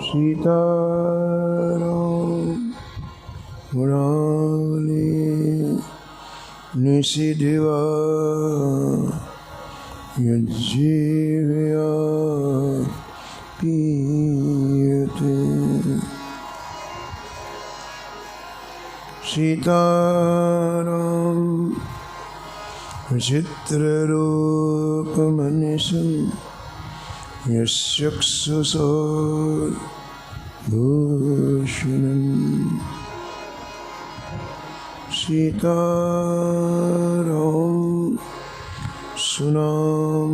सीताराम मुरारी निषिद्धिवा यज्जीवया पीयते सीताराम विचित्ररूपमनिशं यस्यक्षुषोर्भूषणम् सीताराम सुनाम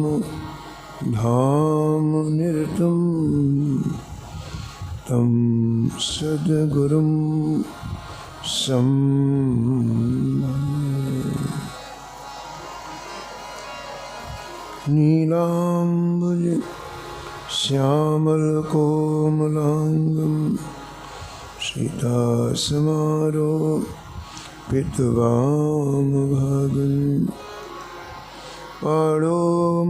धाम निरतं तं सद्गुरुं नीलाम्बुज श्यामलकोमलांगं सीतासमारोपितवामभागं पाणो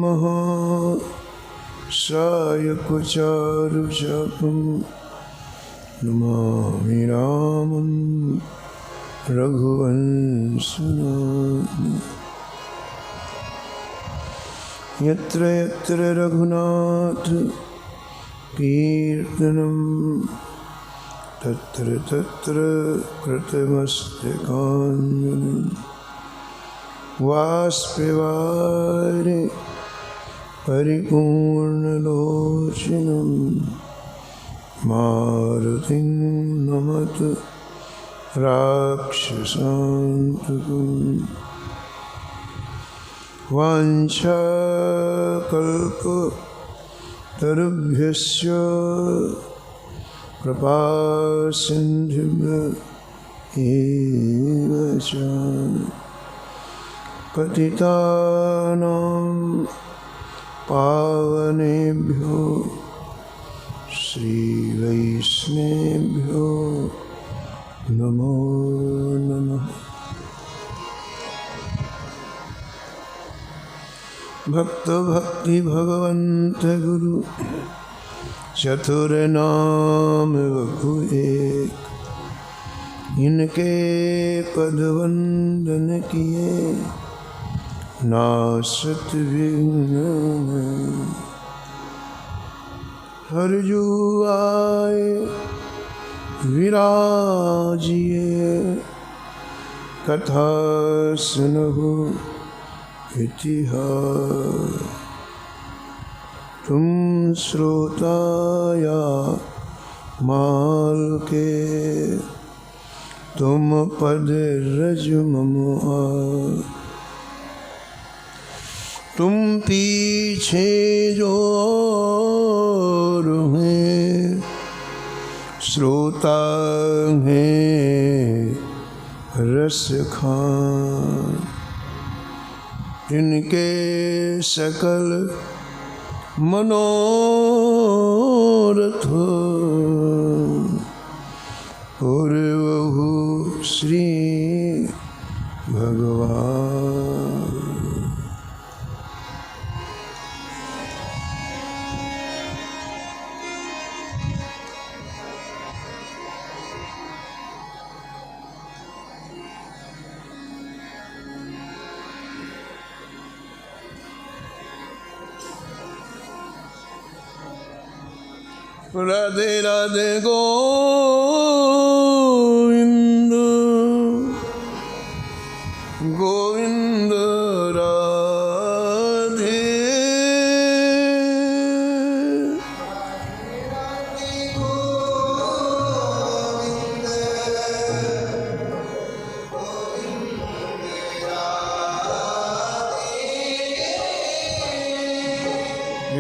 महासायकचारुचापं नमामि रामं रघुवंशनाथं यत्र यत्र रघुनाथ कीर्तनं तत्र तत्र कृतमस्तकाञ्जलिं वाष्पवारि परिपूर्णलोचनं मारुतिं नमत राक्षसान्तकम् वाञ्छाकल्पतरुभ्यश्च कृपासिन्धुभ्येव च पतितानां पावनेभ्यो श्रीवैष्णवेभ्यो नमो नमः। भक्त भक्ति भगवंत गुरु चतुर नाम वभु एक, इनके पद वंदन किए नासत विघ्न। हरजू आए विराजिए, कथा सुनहु इतिहास। तुम श्रोता या माल के, तुम पद रज मम आए। तुम पीछे जो हैं श्रोता हैं रस खान, जिनके सकल मनोरथ पूर्वहु श्री भगवान। राधे राधे गोविंद गोविंद राधे।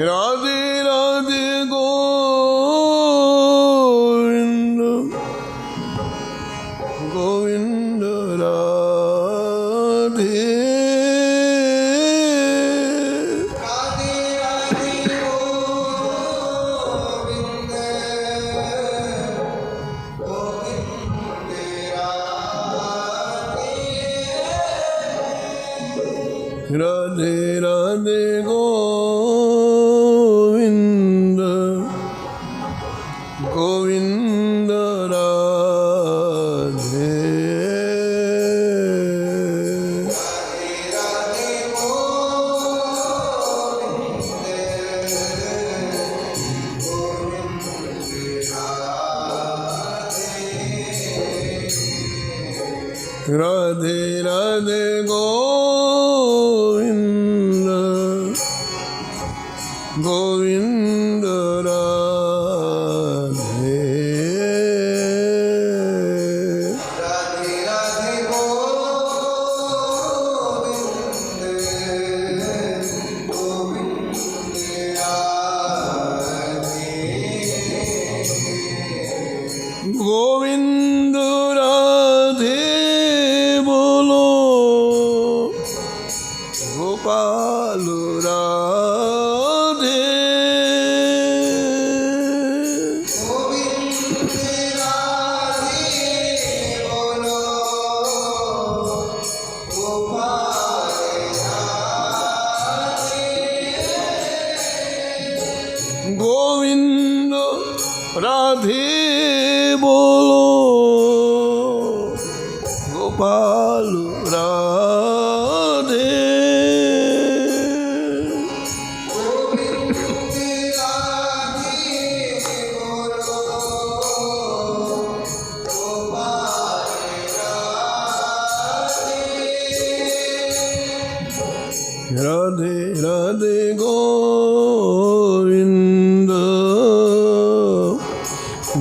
राधे राधे गोविंद गोविंद राधे। राधे राधे गोविंद गोविंद राधे। राधे राधे गोविंद गोविंद राधे राधे राधे गोविंद गोविंद राधे राधे राधे गोविंद राधे बोलो गोपाल राधे गोविंद राधे बोलो गोपाल राधे गोविंद राधे बोलो गोपाल राधे राधे राधे गोविंद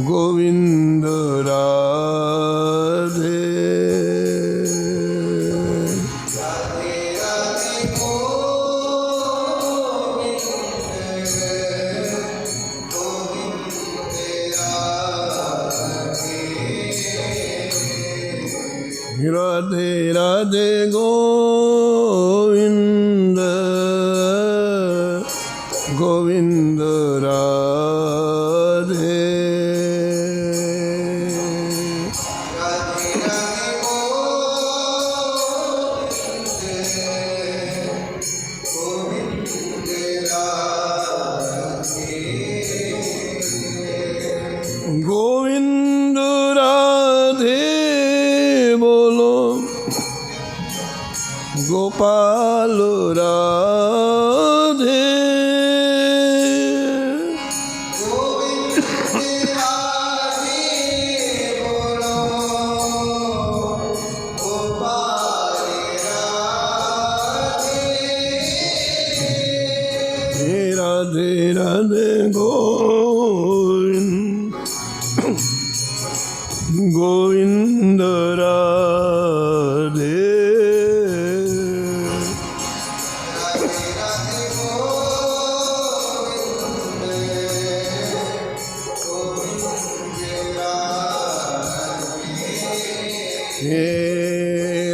गोविंद राधे राधे राधे राधे राधे गोविंद गोविंद राधे गोविंद राधे बोलो गोपाल राधे राधे राधे गोविंद गोविंद राधे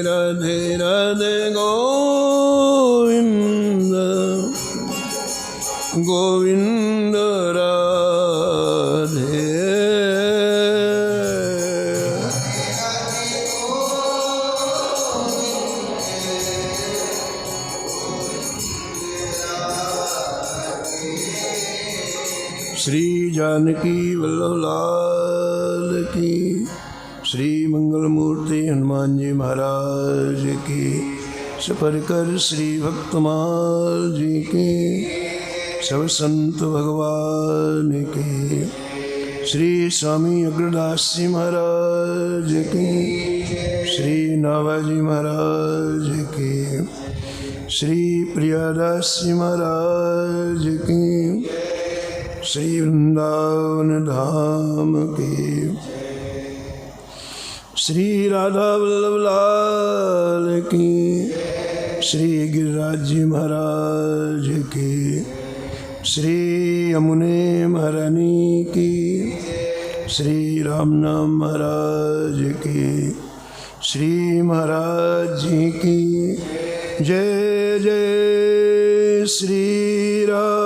राधे राधे गोविंद गोविंद राधे श्री जानकी वल्लभ लाल की श्री मंगल मूर्ति हनुमान जी महाराज की सफर कर श्री भक्तमाल जी की सब संत भगवान की श्री स्वामी अग्रदास जी महाराज की श्री नाभाजी महाराज की श्री प्रियादास जी महाराज की श्री वृंदावन धाम की श्री राधा वल्लभ लाल की श्री गिरिराज जी महाराज की श्री यमुने महारानी की श्री रामनाम महाराज की श्री महाराज जी की जय जय श्री राधे।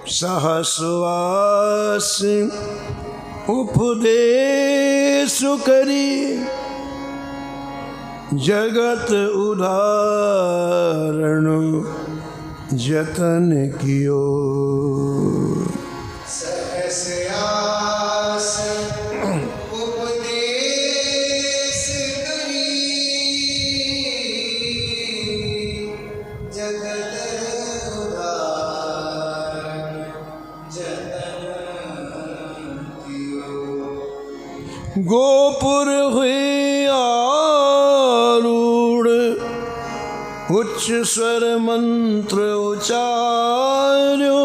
सहस्वास उपदेश करी जगत उदाहरण जतन कियो। सहस्रास उपदेश करी जगत उदाहरण जतन कियो। गोपुर हुई आरूढ़ उच्च स्वर मंत्र उचार्यो।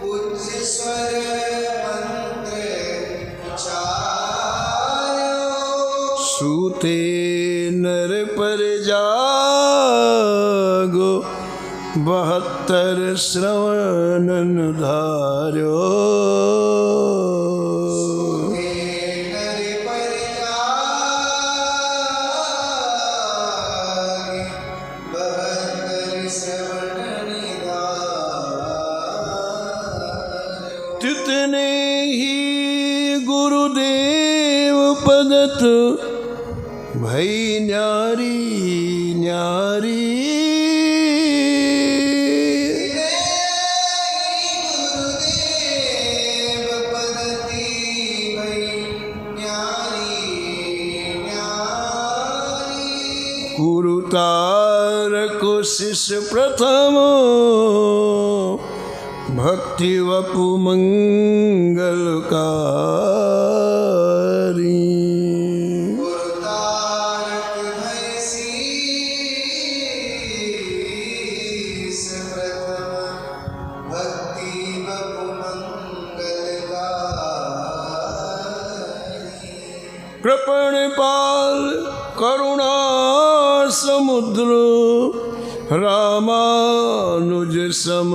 उच्च स्वर मंत्र उचार्यो। सूते नर पर जागो 72 श्रवणन धार्यो। तितने ही गुरुदेव पदत भई न्यारी न्यारी। गुरुतारक शिष्य प्रथम भक्ति वपु मंगलकारी। गुरुतारक भय शीस प्रथम भक्ति वपु मंगलकारी। कृपण पाल करुणा समुद्र रामानुज सम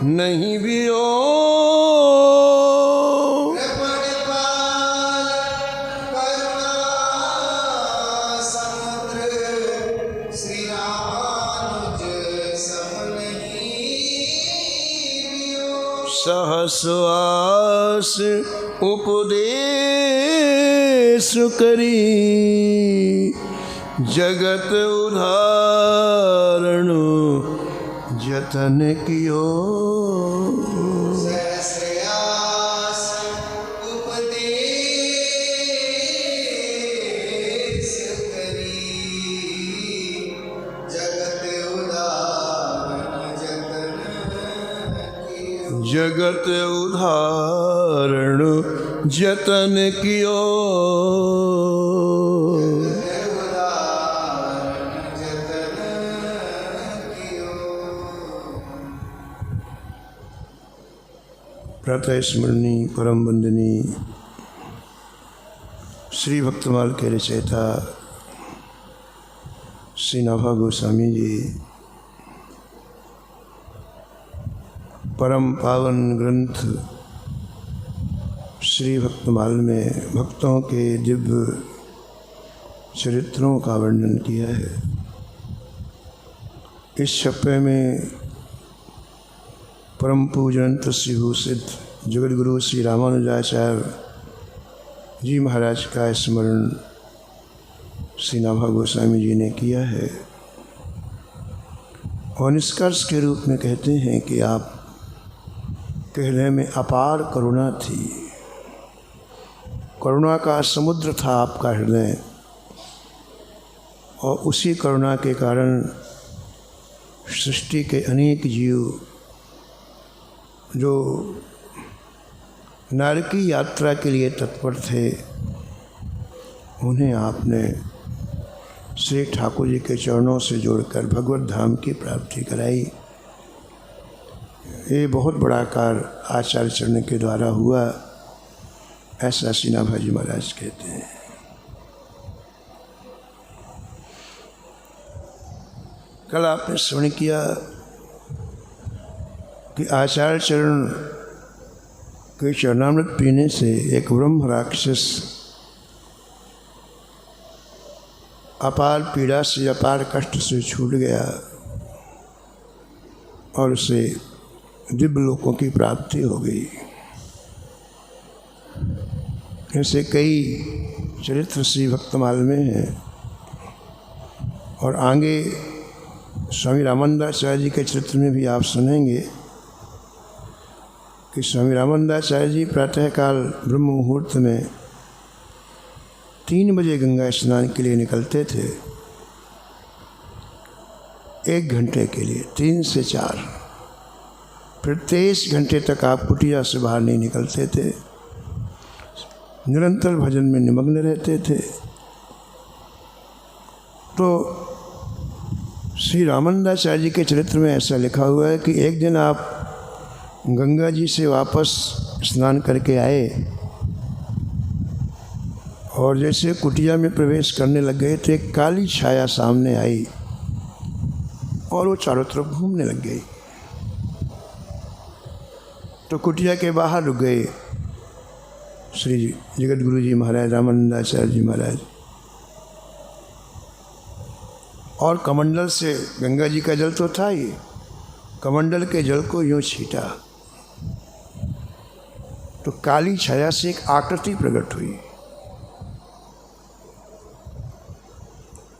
नहीं बियो। कृपण पाल करुणा समुद्र श्री रामानुज सम नहीं बियो। सहस्वास उपदेश करी जगत उदाहरण जतन कियो। सहस्रास उपदेश करी जगत उदाहरण जतन कियो। जगत उदाहरण जतन कियो। प्रातः स्मरणी परम वंदनी श्री भक्तमाल के रचयिता श्री नाभा गोस्वामी जी परम पावन ग्रंथ श्री भक्तमाल में भक्तों के दिव्य चरित्रों का वर्णन किया है। इस छप्पे में परम पूजनंत श्री भूषित जगत गुरु श्री रामानुजाचार्य जी महाराज का स्मरण श्री नाभा गोस्वामी जी ने किया है और निष्कर्ष के रूप में कहते हैं कि आप के हृदय में अपार करुणा थी। करुणा का समुद्र था आपका हृदय और उसी करुणा के कारण सृष्टि के अनेक जीव जो नरकी यात्रा के लिए तत्पर थे उन्हें आपने श्री ठाकुर जी के चरणों से जोड़कर भगवत धाम की प्राप्ति कराई। ये बहुत बड़ा कार्य आचार्य चरण के द्वारा हुआ, ऐसा श्री नाभा जी महाराज कहते हैं। कल आपने श्रवण किया कि आचार्य चरण के चरणामृत पीने से एक ब्रह्म राक्षस अपार पीड़ा से, अपार कष्ट से छूट गया और उसे दिव्य लोकों की प्राप्ति हो गई। ऐसे कई चरित्र श्री भक्तमाल में हैं और आगे स्वामी रामानंदाचार्य जी के चरित्र में भी आप सुनेंगे कि स्वामी रामानंदाचार्य जी प्रातःकाल ब्रह्म मुहूर्त में 3 बजे गंगा स्नान के लिए निकलते थे, 1 घंटे के लिए, 3 से 4, फिर 23 घंटे तक आप कुटिया से बाहर नहीं निकलते थे, निरंतर भजन में निमग्न रहते थे। तो श्री रामानंदाचार्य जी के चरित्र में ऐसा लिखा हुआ है कि एक दिन आप गंगा जी से वापस स्नान करके आए और जैसे कुटिया में प्रवेश करने लग गए तो एक काली छाया सामने आई और वो चारों तरफ घूमने लग गई। तो कुटिया के बाहर रुक गए श्री जगत गुरु जी महाराज, रामानंदाचार्य जी महाराज, और कमंडल से, गंगा जी का जल तो था ही, कमंडल के जल को यूँ छीटा तो काली छाया से एक आकृति प्रकट हुई।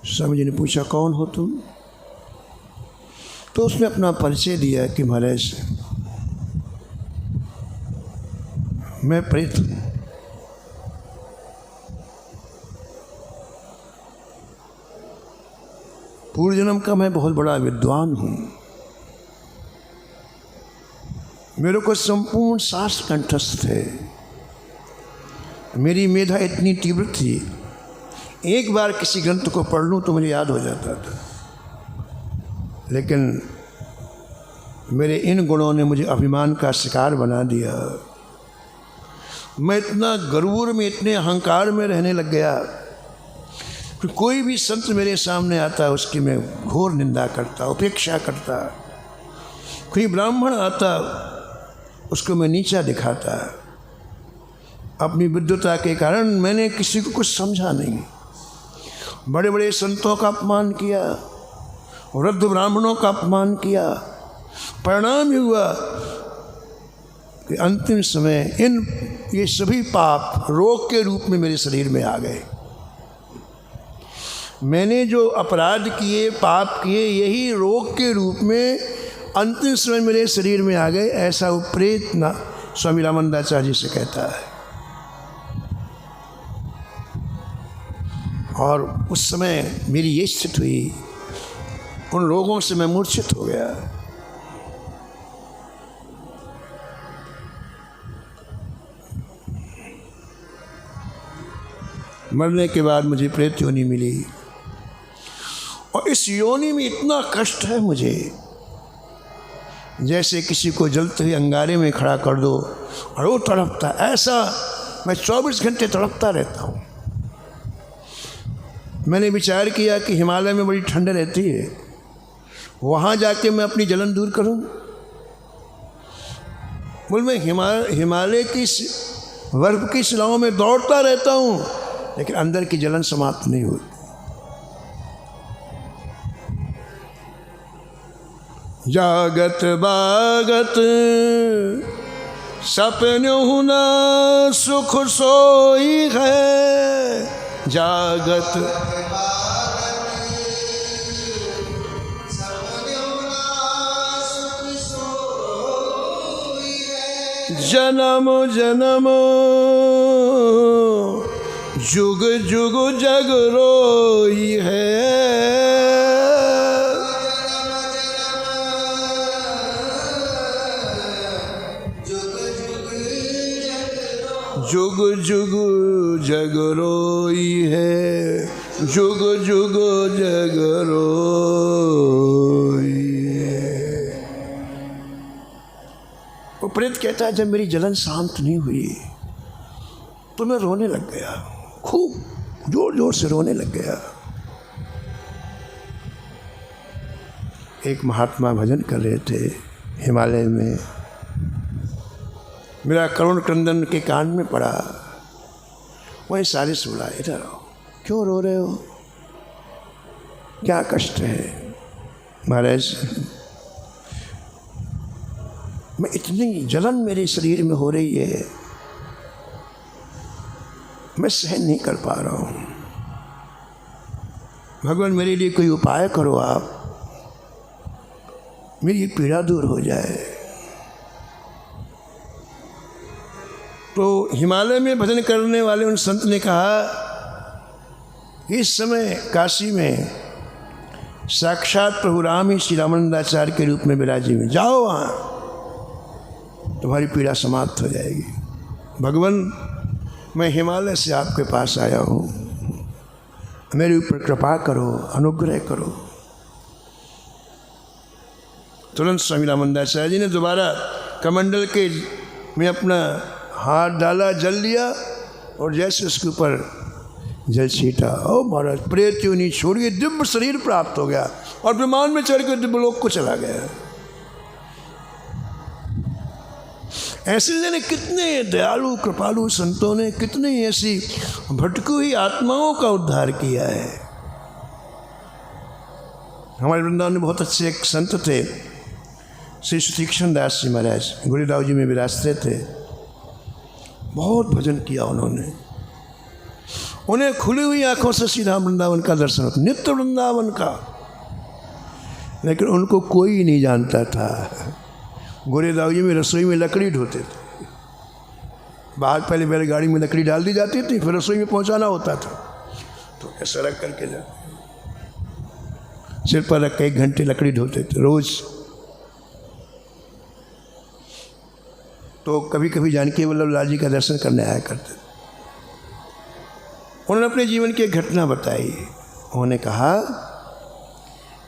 स्वामी जी ने पूछा, कौन हो तुम? तो उसने अपना परिचय दिया कि महाराज मैं प्रेत हूँ। पूर्व जन्म का मैं बहुत बड़ा विद्वान हूँ, मेरे को संपूर्ण शास्त्र कंठस्थ है, मेरी मेधा इतनी तीव्र थी, एक बार किसी ग्रंथ को पढ़ लूँ तो मुझे याद हो जाता था, लेकिन मेरे इन गुणों ने मुझे अभिमान का शिकार बना दिया। मैं इतना गरूर में, इतने अहंकार में रहने लग गया कि कोई भी संत मेरे सामने आता उसकी मैं घोर निंदा करता, उपेक्षा करता। कोई ब्राह्मण आता उसको मैं नीचा दिखाता। अपनी विद्वता के कारण मैंने किसी को कुछ समझा नहीं। बड़े बड़े संतों का अपमान किया, वृद्ध ब्राह्मणों का अपमान किया। परिणाम ही हुआ कि अंतिम समय ये सभी पाप रोग के रूप में मेरे शरीर में आ गए। मैंने जो अपराध किए, पाप किए, यही रोग के रूप में अंतिम समय मेरे शरीर में आ गए। ऐसा उपरेत ना स्वामी रामानंदाचार्य जी से कहता है। और उस समय मेरी ये स्थिति हुई, उन रोगों से मैं मूर्छित हो गया। मरने के बाद मुझे प्रेत योनि मिली और इस योनि में इतना कष्ट है मुझे, जैसे किसी को जलते हुए अंगारे में खड़ा कर दो और वो तड़पता, ऐसा मैं 24 घंटे तड़पता रहता हूँ। मैंने विचार किया कि हिमालय में बड़ी ठंड रहती है, वहाँ जाके मैं अपनी जलन दूर करूँ। बोल मैं हिमालय की बर्फ की शिलाओं में दौड़ता रहता हूँ, लेकिन अंदर की जलन समाप्त नहीं हुई। जागत बागत सपनों न सुख सोई है, जागत जन्म जन्म जुग जुग जग रोई है। जुग जुग जग रोई है, जुग जुग जग रोई है। वो प्रेत कहता है जब मेरी जलन शांत नहीं हुई तो मैं रोने लग गया, खूब जोर जोर से रोने लग गया। एक महात्मा भजन कर रहे थे हिमालय में, मेरा करुण क्रंदन के कान में पड़ा। वही सारे से बोला, इधर आओ, क्यों रो रहे हो? क्या कष्ट है महाराज, मैं इतनी जलन मेरे शरीर में हो रही है, मैं सहन नहीं कर पा रहा हूँ। भगवान मेरे लिए कोई उपाय करो आप, मेरी ये पीड़ा दूर हो जाए। तो हिमालय में भजन करने वाले उन संत ने कहा, इस समय काशी में साक्षात प्रभु राम ही श्री रामानंदाचार्य के रूप में विराजी में, जाओ वहाँ, तुम्हारी पीड़ा समाप्त हो जाएगी। भगवान मैं हिमालय से आपके पास आया हूँ, मेरे ऊपर कृपा करो, अनुग्रह करो। तुरंत स्वामी रामानंदाचार्य जी ने दोबारा कमंडल के में अपना हाथ डाला, जल लिया और जैसे उसके ऊपर जल छीटा, ओ महाराज प्रेत योनि छोड़िए, दिव्य शरीर प्राप्त हो गया और विमान में चढ़ कर दिव्य लोक को चला गया। ऐसे ने कितने दयालु कृपालु संतों ने कितने ऐसी भटकी हुई आत्माओं का उद्धार किया है। हमारे वृंदावन में बहुत अच्छे एक संत थे, श्री सुतीक्षण दास जी महाराज, गुरुदाव जी में विराजते थे। बहुत भजन किया उन्होंने, उन्हें खुली हुई आंखों से सीधा वृंदावन का दर्शन होता, नित्य वृंदावन का। लेकिन उनको कोई नहीं जानता था। गोरेदाव जी में रसोई में लकड़ी ढोते थे, बाहर पहले बैलगाड़ी में लकड़ी डाल दी जाती थी, फिर रसोई में पहुंचाना होता था। तो ऐसा रख करके जा सिर पर रख के 1 घंटे लकड़ी ढोते थे रोज। तो कभी कभी जानकी वल्लभ लाल जी का दर्शन करने आया करते थे। उन्होंने अपने जीवन की एक घटना बताई। उन्होंने कहा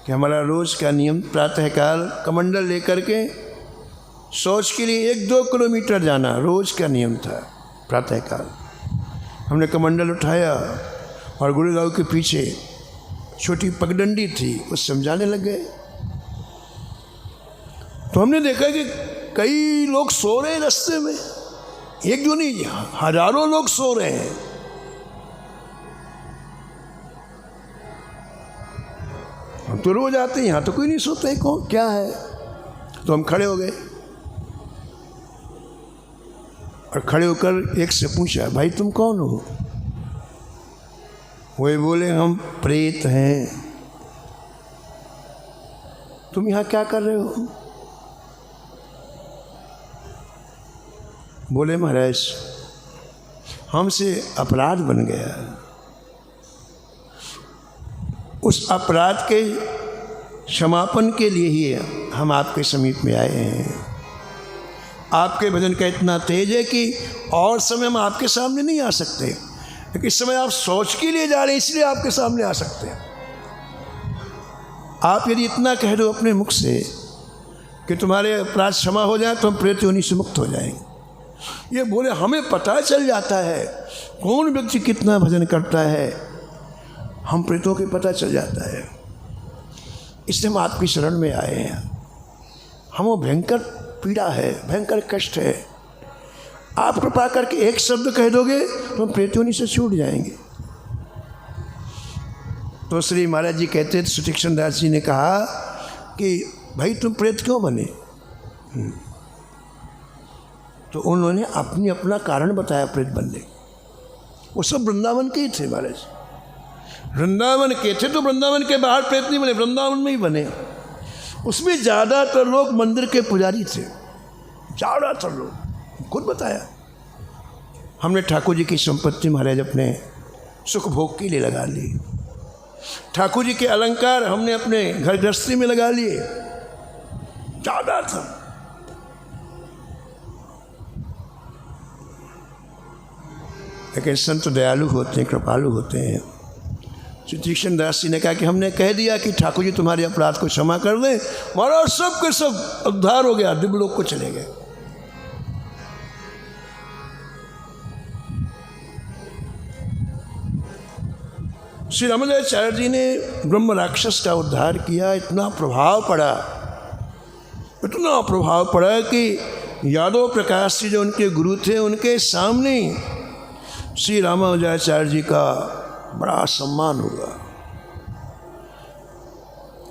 कि हमारा रोज़ का नियम प्रातःकाल कमंडल लेकर के शौच के लिए 1-2 किलोमीटर जाना रोज़ का नियम था। प्रातःकाल हमने कमंडल उठाया और गुरुदेव के पीछे छोटी पगडंडी थी, उस समझाने लग गए। तो हमने देखा कि कई लोग सो रहे हैं रास्ते में, एक दो नहीं, हजारों लोग सो रहे हैं। हम तो रोज आते हैं, यहाँ तो कोई नहीं सोता है, कौन क्या है। तो हम खड़े हो गए और खड़े होकर एक से पूछा, भाई तुम कौन हो? वही बोले, हम प्रेत हैं। तुम यहाँ क्या कर रहे हो? बोले, महाराज हमसे अपराध बन गया, उस अपराध के क्षमापन के लिए ही हम आपके समीप में आए हैं। आपके भजन का इतना तेज है कि और समय हम आपके सामने नहीं आ सकते, लेकिन इस समय आप सोच के लिए जा रहे हैं, इसलिए आपके सामने आ सकते हैं। आप यदि इतना कह दो अपने मुख से कि तुम्हारे अपराध क्षमा हो जाए तो हम प्रेत योनि से मुक्त हो जाएंगे। ये बोले, हमें पता चल जाता है कौन व्यक्ति कितना भजन करता है, हम प्रेतों के पता चल जाता है, इसलिए हम आपकी शरण में आए हैं। हम वो भयंकर पीड़ा है, भयंकर कष्ट है, आप कृपा करके एक शब्द कह दोगे तो हम प्रेत योनि से छूट जाएंगे। तो श्री महाराज जी कहते थे, सुतीक्षण दास जी ने कहा कि भाई तुम प्रेत क्यों बने? तो उन्होंने अपना कारण बताया प्रेत बनने। वो सब वृंदावन के ही थे महाराज, वृंदावन के थे, तो वृंदावन के बाहर प्रेत नहीं बने, वृंदावन में ही बने। उसमें ज़्यादातर लोग मंदिर के पुजारी थे, ज़्यादातर लोग, खुद बताया। हमने ठाकुर जी की संपत्ति महाराज अपने सुख भोग के लिए लगा ली, ठाकुर जी के अलंकार हमने अपने घर गृहस्थी में लगा लिए, ज़्यादातर। लेकिन संत दयालु होते हैं, कृपालु होते हैं। सुतीक्षण दास जी ने कहा कि हमने कह दिया कि ठाकुर जी तुम्हारे अपराध को क्षमा कर दें, महाराज सब के सब उद्धार हो गया, दिव्य लोक को चले गए। श्री रामानंदाचार्य जी ने ब्रह्म राक्षस का उद्धार किया। इतना प्रभाव पड़ा कि यादव प्रकाश जी जो उनके गुरु थे, उनके सामने श्री रामानंदाचार्य जी का बड़ा सम्मान हुआ।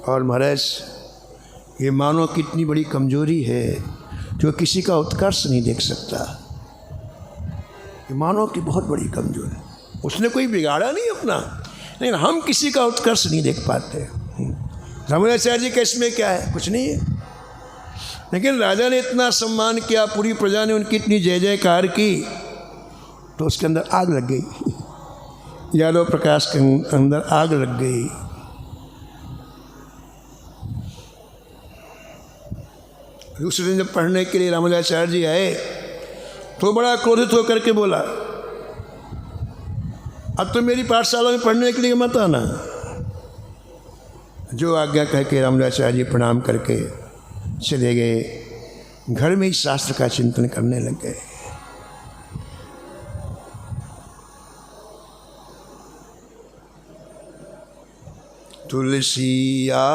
और महाराज ये मानव कितनी बड़ी कमजोरी है जो किसी का उत्कर्ष नहीं देख सकता। ये मानव की बहुत बड़ी कमजोरी। उसने कोई बिगाड़ा नहीं अपना, लेकिन हम किसी का उत्कर्ष नहीं देख पाते। रामानुजाचार्य जी का इसमें क्या है? कुछ नहीं है। लेकिन राजा ने इतना सम्मान किया, पूरी प्रजा ने उनकी इतनी जय जयकार की, तो उसके अंदर आग लग गई। यादव प्रकाश के अंदर आग लग गई। दूसरे दिन जब पढ़ने के लिए रामानुजाचार्य जी आए तो बड़ा क्रोधित होकर के बोला, अब तो मेरी पाठशाला में पढ़ने के लिए मत आना। जो आज्ञा कह के रामानुजाचार्य जी प्रणाम करके चले गए। घर में ही शास्त्र का चिंतन करने लग गए। तुलसिया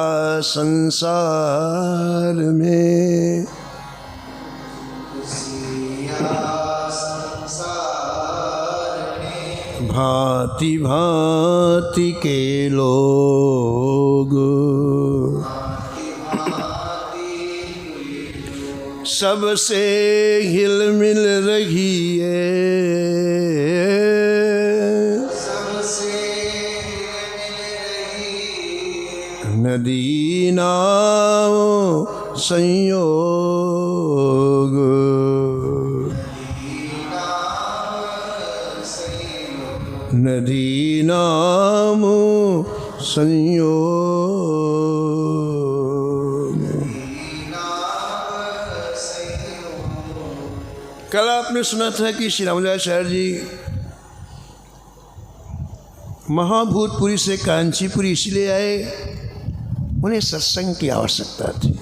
संसार में भांति भांति के लोग, सबसे हिल मिल रही है, नदी नाव संयोग, नदी नाम संयोग। कल आपने सुना था कि श्री रामानुजाचार्य जी महाभूतपुरी से कांचीपुरी इसलिए आए, उन्हें सत्संग की आवश्यकता थी।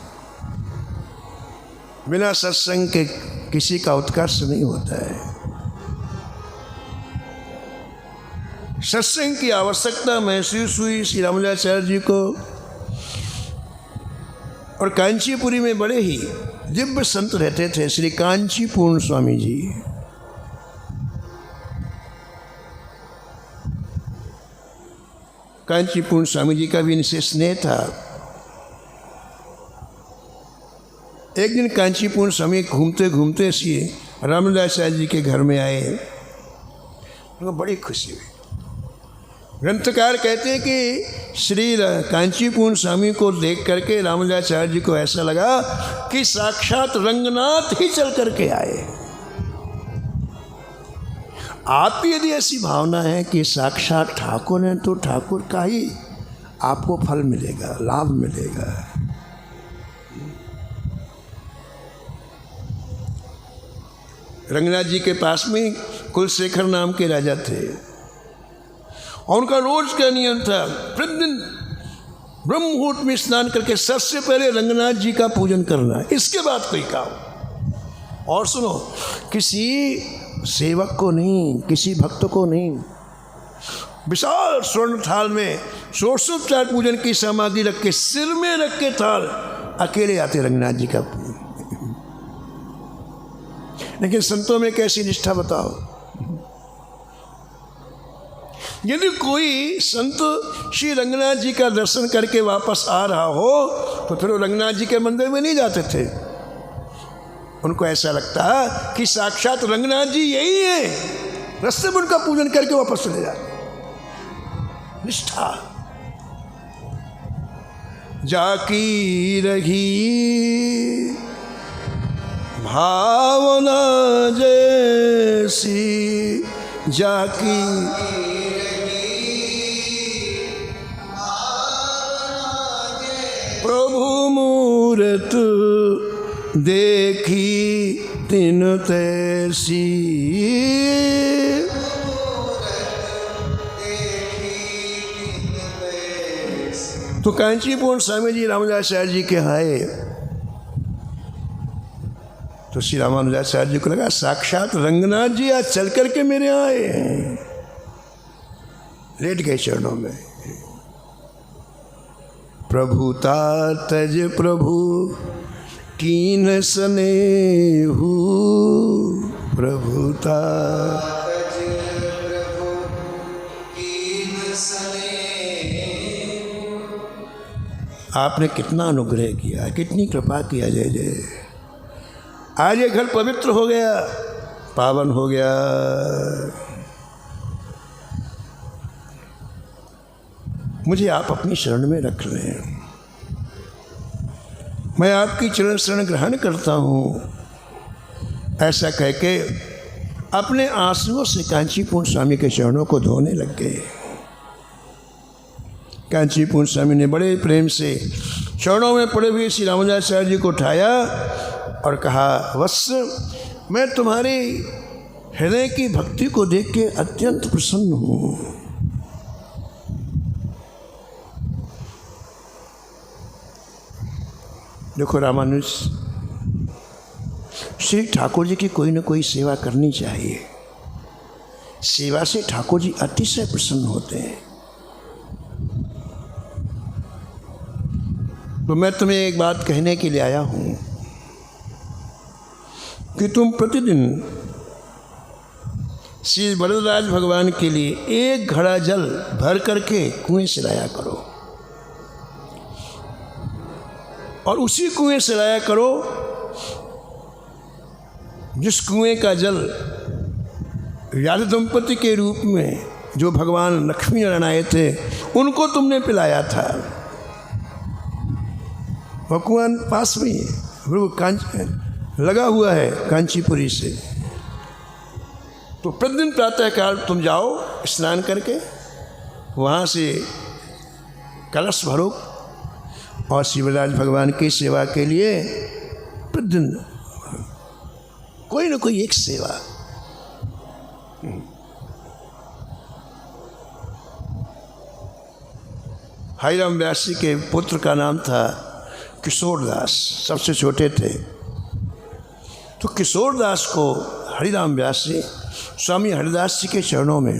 बिना सत्संग के किसी का उत्कर्ष नहीं होता है। सत्संग की आवश्यकता महसूस हुई श्री रामानुजाचार्य जी को। और कांचीपुरी में बड़े ही दिव्य संत रहते थे, श्री कांचीपूर्ण स्वामी जी। कांचीपूर्ण स्वामी जी का भी इनसे स्नेह था। एक दिन कांचीपूर्ण स्वामी घूमते घूमते श्री रामानुजाचार्य जी के घर में आए। उनको बड़ी खुशी हुई। ग्रंथकार कहते हैं कि श्री कांचीपूर्ण स्वामी को देख करके रामानुजाचार्य जी को ऐसा लगा कि साक्षात रंगनाथ ही चल करके आए। आपकी यदि ऐसी भावना है कि साक्षात ठाकुर हैं तो ठाकुर का ही आपको फल मिलेगा, लाभ मिलेगा। रंगनाथ जी के पास में कुलशेखर नाम के राजा थे और उनका रोज का नियम था, प्रतिदिन ब्रह्म मुहूर्त में स्नान करके सबसे पहले रंगनाथ जी का पूजन करना, इसके बाद कोई काम। और सुनो, किसी सेवक को नहीं, किसी भक्त को नहीं, विशाल स्वर्ण थाल में षोडशोपचार पूजन की समाधि रख के सिर में रख के थाल अकेले आते रंगनाथ जी का पूजन। लेकिन संतों में कैसी निष्ठा बताओ। यदि कोई संत श्री रंगनाथ जी का दर्शन करके वापस आ रहा हो तो फिर वो रंगनाथ जी के मंदिर में नहीं जाते थे। उनको ऐसा लगता कि साक्षात रंगनाथ जी यही है, रास्ते में उनका पूजन करके वापस चले जाते। निष्ठा जाकी रही भावना जैसी, जाकी प्रभु मूरत देखी तिन तैसी। तो कांचीपूर्ण स्वामी जी रामानुजाचार्य जी के आए तो श्री रामानुजाचार्य जी को लगा साक्षात रंगनाथ जी आज चल करके मेरे आए हैं। लेट गए चरणों में। प्रभुता तज प्रभु कीन स्नेहु, प्रभुता आपने कितना अनुग्रह किया, कितनी कृपा किया। जय जय। आज ये घर पवित्र हो गया, पावन हो गया। मुझे आप अपनी शरण में रख लें। मैं आपकी चरण शरण ग्रहण करता हूँ। ऐसा कह के अपने आंसुओं से कांचीपुर स्वामी के चरणों को धोने लग गए। कांचीपुर स्वामी ने बड़े प्रेम से चरणों में पड़े हुए श्री रामानुजाचार्य जी को उठाया और कहा, वत्स, मैं तुम्हारी हृदय की भक्ति को देख के अत्यंत प्रसन्न हूँ। देखो रामानुज, श्री ठाकुर जी की कोई न कोई सेवा करनी चाहिए। सेवा से ठाकुर जी अतिशय प्रसन्न होते हैं। तो मैं तुम्हें एक बात कहने के लिए आया हूँ कि तुम प्रतिदिन श्री वरदराज भगवान के लिए एक घड़ा जल भर करके कुएं से लाया करो, और उसी कुएं से लाया करो जिस कुएं का जल व्याध दंपति के रूप में जो भगवान लक्ष्मी नारायण आए थे उनको तुमने पिलाया था। वह कुआं पास में है, लगा हुआ है कांचीपुरी से। तो प्रतिदिन प्रातःकाल तुम जाओ, स्नान करके वहाँ से कलश भरो और शिवराज भगवान की सेवा के लिए प्रतिदिन कोई न कोई एक सेवा। हरिराम व्यास जी के पुत्र का नाम था किशोरदास, सबसे छोटे थे। तो किशोरदास को हरिराम व्यास जी स्वामी हरिदास जी के चरणों में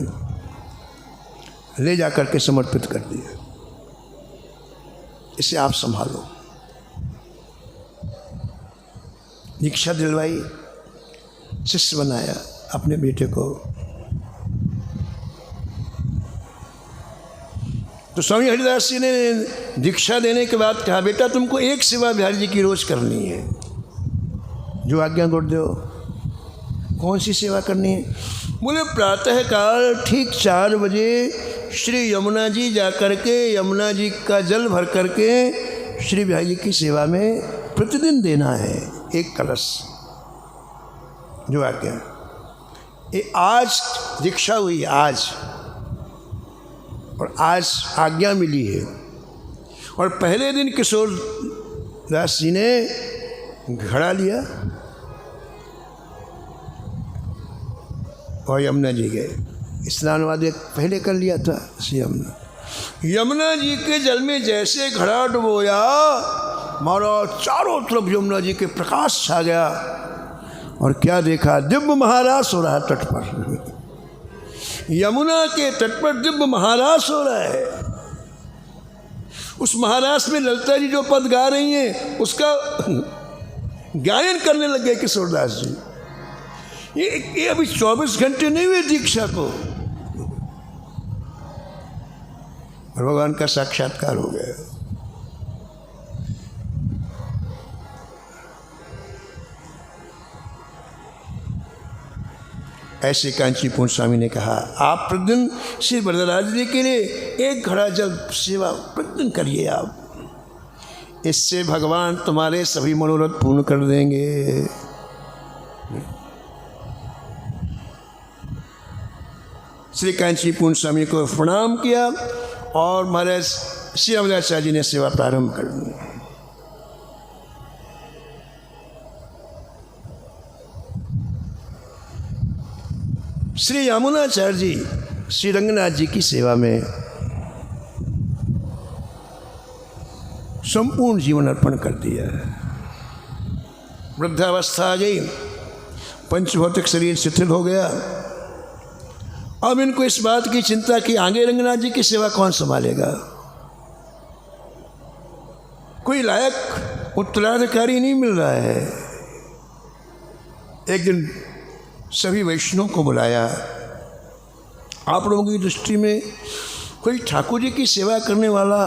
ले जाकर के समर्पित कर दिया। इसे आप संभालो। दीक्षा दिलवाई, शिष्य बनाया अपने बेटे को। तो स्वामी हरिदास जी ने दीक्षा देने के बाद कहा, बेटा तुमको एक सेवा बिहारी जी की रोज करनी है, जो आज्ञा गुरुदेव। कौन सी सेवा करनी है? बोले प्रातःकाल ठीक 4 बजे श्री यमुना जी जा कर के यमुना जी का जल भर करके श्री बिहारी जी की सेवा में प्रतिदिन देना है एक कलश, जो आज्ञा। ये आज दीक्षा हुई आज, और आज आज्ञा मिली है। और पहले दिन किशोर दास जी ने घड़ा लिया और यमुना जी गए। स्नान वादे पहले कर लिया था श्री यमुना जी के जल में जैसे घड़ा डुबोया, मारो चारों तरफ यमुना जी के प्रकाश छा गया। और क्या देखा? दिव्य महारास हो रहा तट पर। यमुना के तट पर दिव्य महारास हो रहा है। उस महारास में ललिता जी जो पद गा रही हैं उसका गायन करने लग गए किशोरदास जी। ये अभी 24 घंटे नहीं हुए दीक्षा को, और भगवान का साक्षात्कार हो गया। ऐसे कांचीपुर स्वामी ने कहा, आप प्रतिदिन श्री वरदराज जी के लिए एक घड़ा जल सेवा प्रतिदिन करिए आप। इससे भगवान तुम्हारे सभी मनोरथ पूर्ण कर देंगे। श्री कांचीपुर स्वामी को प्रणाम किया और महाराज श्री रामानुजाचार्य जी ने सेवा प्रारंभ कर दी। श्री यमुनाचार्य जी श्री रंगनाथ जी की सेवा में संपूर्ण जीवन अर्पण कर दिया। वृद्धावस्था आ गई, पंचभौतिक शरीर शिथिल हो गया। अब इनको इस बात की चिंता कि आगे रंगनाथ जी की सेवा कौन संभालेगा। कोई लायक उत्तराधिकारी नहीं मिल रहा है। एक दिन सभी वैष्णव को बुलाया, आप लोगों की दृष्टि में कोई ठाकुर जी की सेवा करने वाला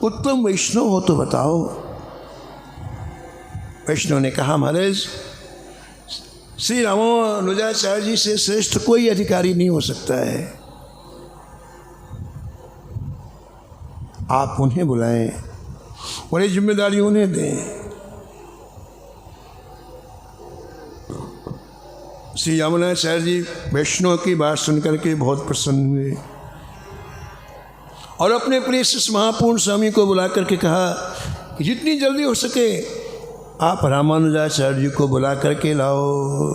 उत्तम वैष्णव हो तो बताओ। वैष्णव ने कहा, महाराज श्री रामानुजाचार्य जी से श्रेष्ठ कोई अधिकारी नहीं हो सकता है, आप उन्हें बुलाएं, बड़ी जिम्मेदारी उन्हें दें। श्री रामानुजाचार्य जी वैष्णव की बात सुनकर के बहुत प्रसन्न हुए और अपने प्रिय शिष्य महापूर्ण स्वामी को बुला करके कहा कि जितनी जल्दी हो सके आप रामानुजाचार्य जी को बुला करके लाओ।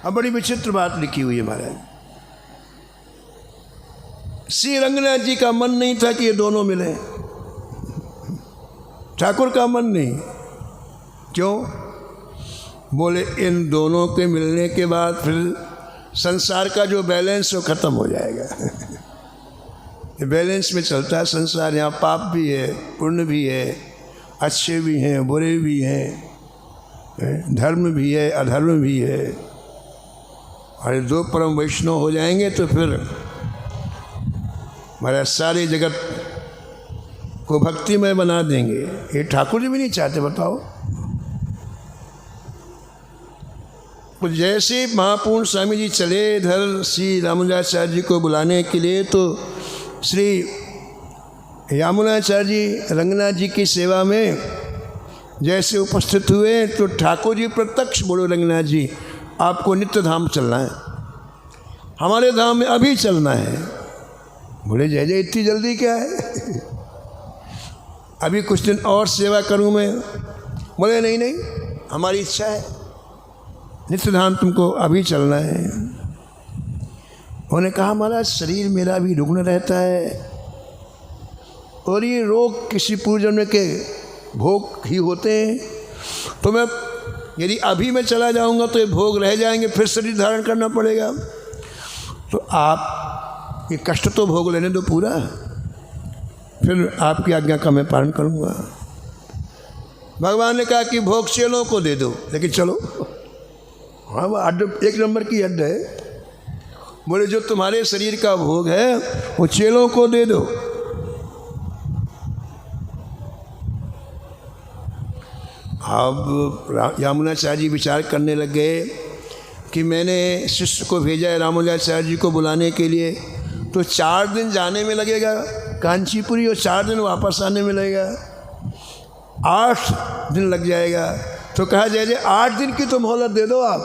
अब बड़ी विचित्र बात लिखी हुई है महाराज। श्री रंगनाथ जी का मन नहीं था कि ये दोनों मिले, ठाकुर का मन नहीं। क्यों? बोले इन दोनों के मिलने के बाद फिर संसार का जो बैलेंस वो खत्म हो जाएगा। ये बैलेंस में चलता है संसार, यहाँ पाप भी है, पुण्य भी है, अच्छे भी हैं, बुरे भी हैं, धर्म भी है, अधर्म भी है। और दो परम वैष्णव हो जाएंगे तो फिर हमारा सारे जगत को भक्तिमय बना देंगे। ये ठाकुर जी भी नहीं चाहते, बताओ। तो जैसे महापूर्ण स्वामी जी चले इधर श्री रामानुजाचार्य जी को बुलाने के लिए, तो श्री यामुनाचार्य जी रंगनाथ जी की सेवा में जैसे उपस्थित हुए तो ठाकुर जी प्रत्यक्ष बोलो, रंगनाथ जी आपको नित्य धाम चलना है, हमारे धाम में अभी चलना है। बोले जय जय, इतनी जल्दी क्या है, अभी कुछ दिन और सेवा करूं मैं। बोले नहीं नहीं, हमारी इच्छा है, नित्य धाम तुमको अभी चलना है। उन्होंने कहा महाराज शरीर मेरा भी रुग्ण रहता है और ये रोग किसी पूर्वजन्म के भोग ही होते हैं, तो मैं यदि अभी मैं चला जाऊंगा तो ये भोग रह जाएंगे, फिर शरीर धारण करना पड़ेगा। तो आप ये कष्ट तो भोग लेने दो पूरा, फिर आपकी आज्ञा का मैं पालन करूंगा। भगवान ने कहा कि भोग चेलों को दे दो, लेकिन चलो। हाँ, वो अड्ड एक नंबर की अड्ड है। बोले जो तुम्हारे शरीर का भोग है वो चेलों को दे दो। अब यामुनाचार्य जी विचार करने लग गए कि मैंने शिष्य को भेजा है रामानुजाचार्य जी को बुलाने के लिए, तो 4 दिन जाने में लगेगा कांचीपुरी और 4 दिन वापस आने में लगेगा, 8 दिन लग जाएगा। तो कहा जय जय 8 दिन की तो मोहलत दे दो आप।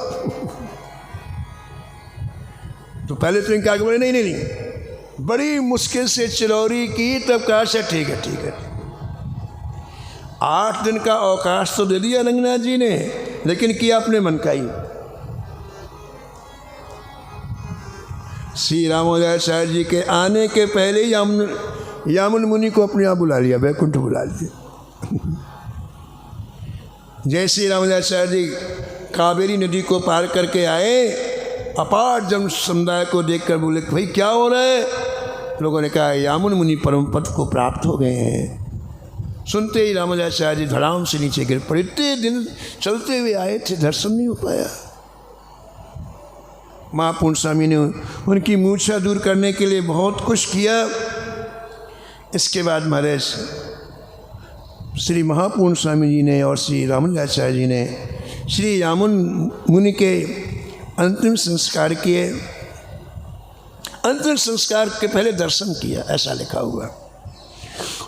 तो पहले तो इनका बोले नहीं नहीं नहीं, बड़ी मुश्किल से चिरौरी की, तब कहा अच्छा ठीक है ठीक है। 8 दिन का अवकाश तो दे दिया रंगनाथ जी ने, लेकिन किया अपने मन का ही। श्री रामानुजाचार्य जी के आने के पहले ही यामुन मुनि को अपने आप बुला लिया, वैकुंठ बुला लिया। जैसे रामानुजाचार्य जी कावेरी नदी को पार करके आए, अपार जन समुदाय को देखकर बोले भाई क्या हो रहा है? लोगों ने कहा यामुन मुनि परम पद को प्राप्त हो गए हैं। सुनते ही रामानुजाचार्य जी धड़ाम से नीचे गिर पड़े। इतने दिन चलते हुए आए थे, दर्शन नहीं हो पाया। महापूर्ण स्वामी ने उनकी मूर्छा दूर करने के लिए बहुत कुछ किया। इसके बाद महाराज श्री महापूर्ण स्वामी जी ने और श्री रामानुजाचार्य जी ने श्री यामुन मुनि के अंतिम संस्कार किए। अंतिम संस्कार के पहले दर्शन किया, ऐसा लिखा हुआ।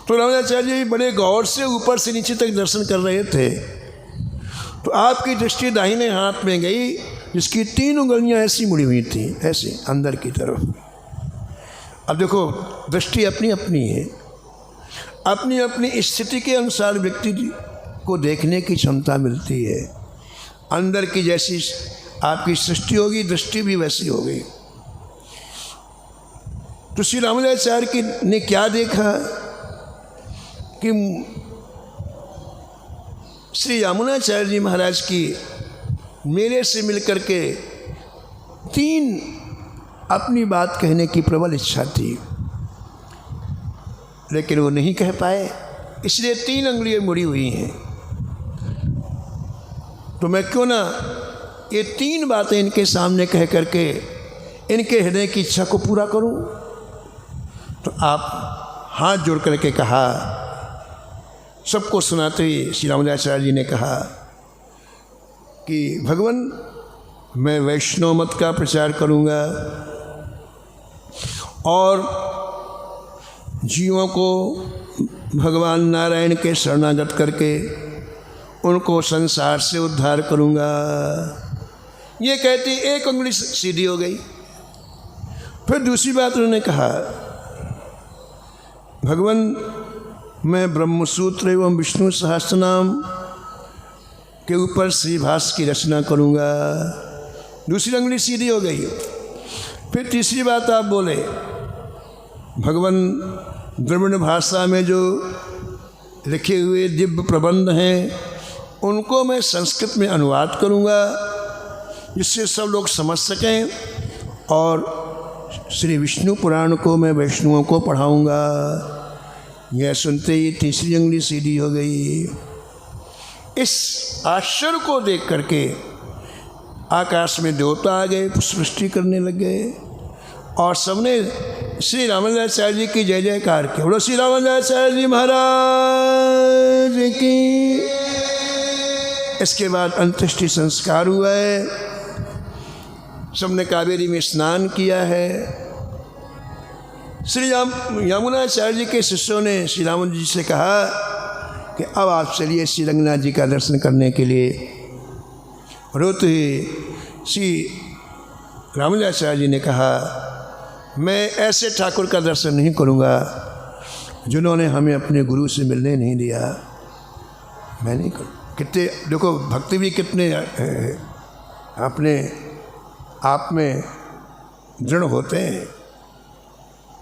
तो रामानुजाचार्य जी बड़े गौर से ऊपर से नीचे तक दर्शन कर रहे थे, तो आपकी दृष्टि दाहिने हाथ में गई, जिसकी 3 उंगलियां ऐसी मुड़ी हुई थी, ऐसे अंदर की तरफ। अब देखो दृष्टि अपनी अपनी है, अपनी अपनी स्थिति के अनुसार व्यक्ति को देखने की क्षमता मिलती है। अंदर की जैसी आपकी सृष्टि होगी, दृष्टि भी वैसी हो गई। तो श्री रामानुजाचार्य ने क्या देखा कि श्री यामुनाचार्य जी महाराज की मेरे से मिलकर के 3 अपनी बात कहने की प्रबल इच्छा थी, लेकिन वो नहीं कह पाए, इसलिए 3 अंगुलियां मुड़ी हुई हैं। तो मैं क्यों ना ये 3 बातें इनके सामने कह करके इनके हृदय की इच्छा को पूरा करूं। तो आप हाथ जोड़ करके कहा, सबको सुनाते हुए श्री रामानुजाचार्य जी ने कहा कि भगवान, मैं वैष्णव मत का प्रचार करूँगा और जीवों को भगवान नारायण के शरणागत करके उनको संसार से उद्धार करूँगा। ये कहती एक उंगली सीधी हो गई। फिर दूसरी बात उन्होंने कहा, भगवान, मैं ब्रह्मसूत्र एवं विष्णु सहस्त्रनाम के ऊपर श्री भाष्य की रचना करूँगा। दूसरी उंगली सीधी हो गई। फिर तीसरी बात आप बोले, भगवान, द्रविड़ भाषा में जो लिखे हुए दिव्य प्रबंध हैं उनको मैं संस्कृत में अनुवाद करूँगा जिससे सब लोग समझ सकें, और श्री विष्णु पुराण को मैं वैष्णवों को पढ़ाऊँगा। यह सुनते ही तीसरी उंगली सीधी हो गई। इस आश्चर्य को देख करके आकाश में देवता आ गए, पुष्पवृष्टि करने लग गए और सबने श्री रामानुजाचार्य जी की जय जयकार की। बोलो श्री रामानुजाचार्य जी महाराज की। इसके बाद अंत्येष्टि संस्कार हुआ है। सबने कावेरी में स्नान किया है। श्री यमुनाचार्य जी के शिष्यों ने श्री राम जी से कहा कि अब आप चलिए श्री रंगनाथ जी का दर्शन करने के लिए। रोते हुए श्री रामानुजाचार्य जी ने कहा, मैं ऐसे ठाकुर का दर्शन नहीं करूँगा जिन्होंने हमें अपने गुरु से मिलने नहीं दिया। मैं नहीं करूँ। कितने देखो, भक्ति भी कितने अपने आप में दृढ़ होते हैं।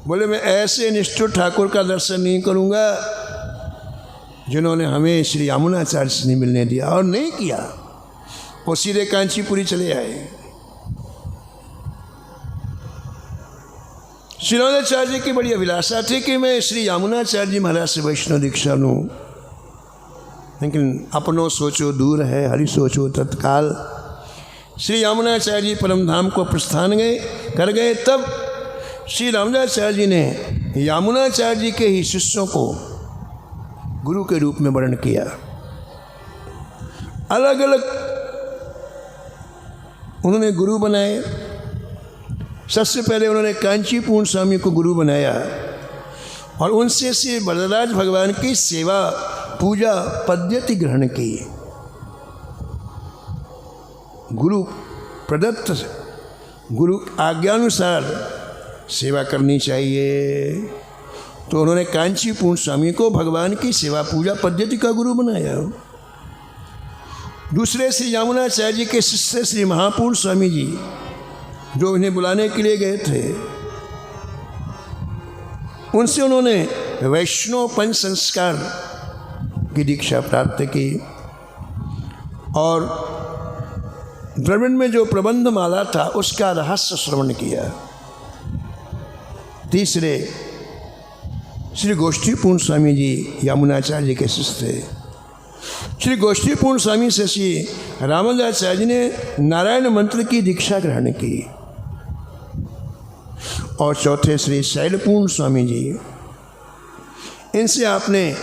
बोले, मैं ऐसे निष्ठुर ठाकुर का दर्शन नहीं करूँगा जिन्होंने हमें श्री यमुनाचार्य से नहीं मिलने दिया। और नहीं किया, वो सीधे कांचीपुरी चले आए। श्री रामानुजाचार्य जी की बड़ी अभिलाषा थी कि मैं श्री यमुनाचार्य जी महाराज से वैष्णव दीक्षा लूँ, लेकिन अपनों सोचो दूर है, हरि सोचो तत्काल। श्री यमुनाचार्य जी परम धाम को प्रस्थान कर गए। तब श्री रामानुजाचार्य जी ने यमुनाचार्य जी के ही शिष्यों को गुरु के रूप में वर्ण किया। अलग अलग उन्होंने गुरु बनाए। सबसे पहले उन्होंने कांचीपूर्ण स्वामी को गुरु बनाया और उनसे श्री वरदराज भगवान की सेवा पूजा पद्धति ग्रहण की। गुरु प्रदत्त गुरु आज्ञानुसार सेवा करनी चाहिए। तो उन्होंने कांचीपूर्ण स्वामी को भगवान की सेवा पूजा पद्धति का गुरु बनाया। दूसरे श्री यमुनाचार्य जी के शिष्य श्री महापूर्ण स्वामी जी, जो इन्हें बुलाने के लिए गए थे, उनसे उन्होंने वैष्णव पंच संस्कार की दीक्षा प्राप्त की और द्रविड़ में जो प्रबंध माला था उसका रहस्य श्रवण किया। तीसरे श्री गोष्ठीपूर्ण स्वामी जी यमुनाचार्य जी के शिष्य थे। श्री गोष्ठीपूर्ण स्वामी से श्री रामानुजाचार्य जी ने नारायण मंत्र की दीक्षा ग्रहण की। और चौथे श्री शैलपूर्ण स्वामी जी, इनसे आपने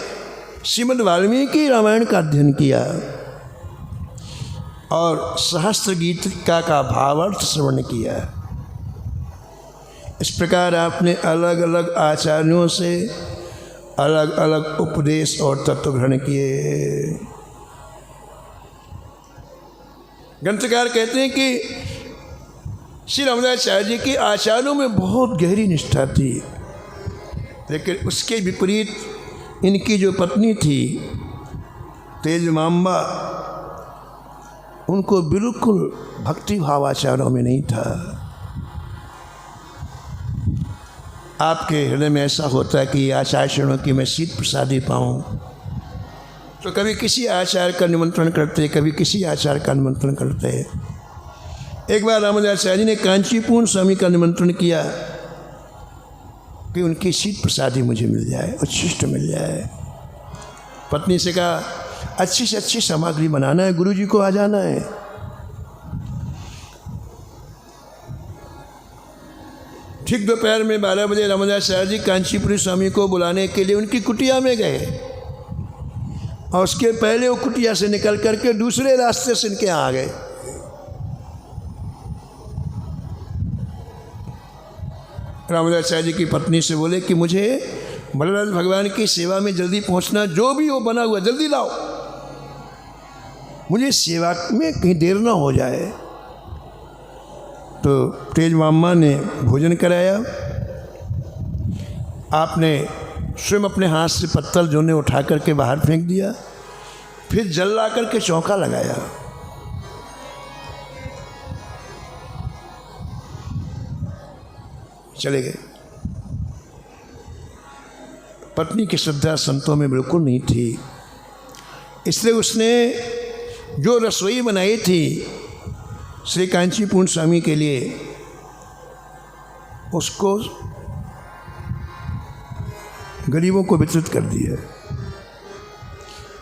श्रीमद् वाल्मीकि रामायण का अध्ययन किया और सहस्त्र गीतिका का भावार्थ श्रवण किया। इस प्रकार आपने अलग अलग आचार्यों से अलग अलग उपदेश और तत्व ग्रहण किए। ग्रंथकार कहते हैं कि श्री रामानुजाचार्य जी की आचार्यों में बहुत गहरी निष्ठा थी, लेकिन उसके विपरीत इनकी जो पत्नी थी तेजमांबा, उनको बिल्कुल भक्ति भाव आचार्यों में नहीं था। आपके हृदय में ऐसा होता है कि आचार्यों की मैं शीत प्रसादी पाऊँ, तो कभी किसी आचार्य का निमंत्रण करते, कभी किसी आचार्य का निमंत्रण करते। एक बार रामानुजाचार्य जी ने कांचीपूर्ण स्वामी का निमंत्रण किया कि उनकी शीत प्रसादी मुझे मिल जाए, उच्छिष्ट मिल जाए। पत्नी से कहा, अच्छी से अच्छी सामग्री बनाना है, गुरु जी को आ जाना है। ठीक दोपहर में 12 बजे रामदासाचार्य जी कांचीपुरी स्वामी को बुलाने के लिए उनकी कुटिया में गए, और उसके पहले वो कुटिया से निकल करके दूसरे रास्ते से इनके यहाँ आ गए। रामदासाचार्य जी की पत्नी से बोले कि मुझे बलराज भगवान की सेवा में जल्दी पहुंचना, जो भी वो बना हुआ जल्दी लाओ, मुझे सेवा में कहीं देर ना हो जाए। तो तेज मामा ने भोजन कराया। आपने स्वयं अपने हाथ से पत्तल जो ने उठा करके बाहर फेंक दिया, फिर जल ला करके चौका लगाया। चले गए। पत्नी की श्रद्धा संतों में बिल्कुल नहीं थी, इसलिए उसने जो रसोई बनाई थी श्री कांचीपुरी स्वामी के लिए, उसको गरीबों को वितरित कर दिया,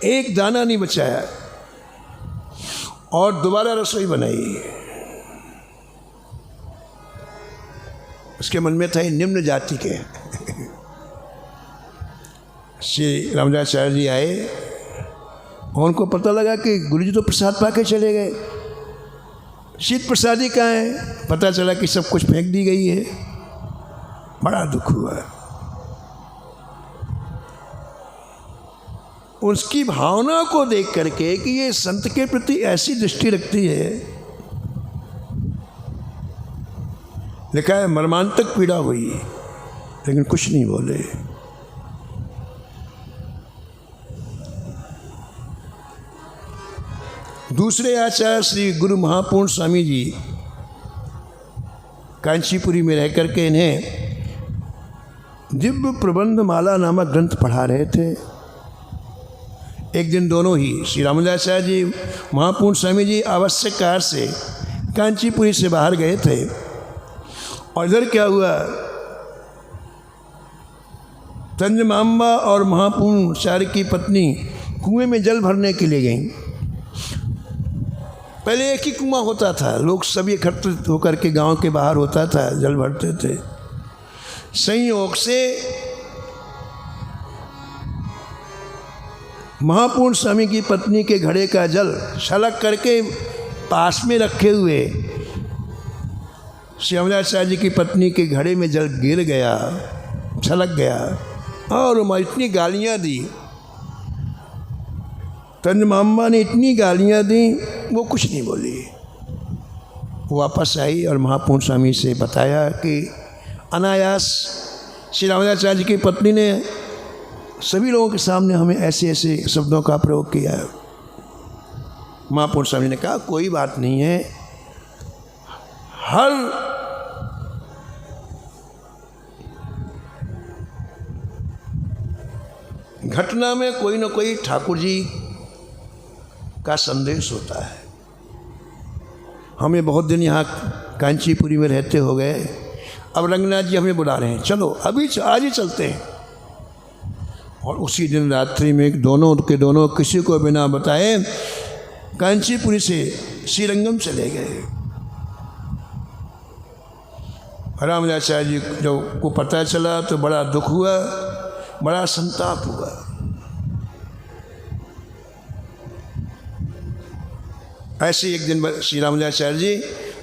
एक दाना नहीं बचाया, और दोबारा रसोई बनाई। उसके मन में था निम्न जाति के। श्री रामदासाचार्य जी आए और उनको पता लगा कि गुरुजी तो प्रसाद पाके चले गए, शीत प्रसादी कहाँ है? पता चला कि सब कुछ फेंक दी गई है। बड़ा दुख हुआ। उसकी भावना को देख करके कि ये संत के प्रति ऐसी दृष्टि रखती है, लिखा है मर्मांतक पीड़ा हुई, लेकिन कुछ नहीं बोले। दूसरे आचार्य श्री गुरु महापूर्ण स्वामी जी कांचीपुरी में रह करके इन्हें दिव्य प्रबंध माला नामक ग्रंथ पढ़ा रहे थे। एक दिन दोनों ही श्री रामदासाचार्य जी, महापूर्ण स्वामी जी आवश्यक कार्य से कांचीपुरी से बाहर गए थे, और इधर क्या हुआ, तंजमांबा और महापूर्ण आचार्य की पत्नी कुएं में जल भरने के लिए गईं। पहले एक ही कुआं होता था, लोग सभी एकत्रित होकर के गांव के बाहर होता था, जल भरते थे। संयोग से महापूर्ण स्वामी की पत्नी के घड़े का जल छलक करके पास में रखे हुए श्री रामदासाचार्य जी की पत्नी के घड़े में जल गिर गया, छलक गया, और इतनी गालियाँ दी, तंजमांबा ने इतनी गालियाँ दी, वो कुछ नहीं बोली। वो वापस आई और महापूर्ण स्वामी से बताया कि अनायास श्री रामदासाचार्य जी की पत्नी ने सभी लोगों के सामने हमें ऐसे ऐसे शब्दों का प्रयोग किया है। महापूर्ण स्वामी ने कहा कोई बात नहीं है, हर घटना में कोई ना कोई ठाकुर जी का संदेश होता है। हमें बहुत दिन यहाँ कांचीपुरी में रहते हो गए, अब रंगनाथ जी हमें बुला रहे हैं, चलो अभी आज ही चलते हैं। और उसी दिन रात्रि में दोनों के दोनों किसी को बिना बताए कांचीपुरी से श्रीरंगम चले गए। रामदासाचार्य जी जब को पता चला तो बड़ा दुख हुआ, बड़ा संताप हुआ। ऐसे एक दिन श्री रामदासाचार्य जी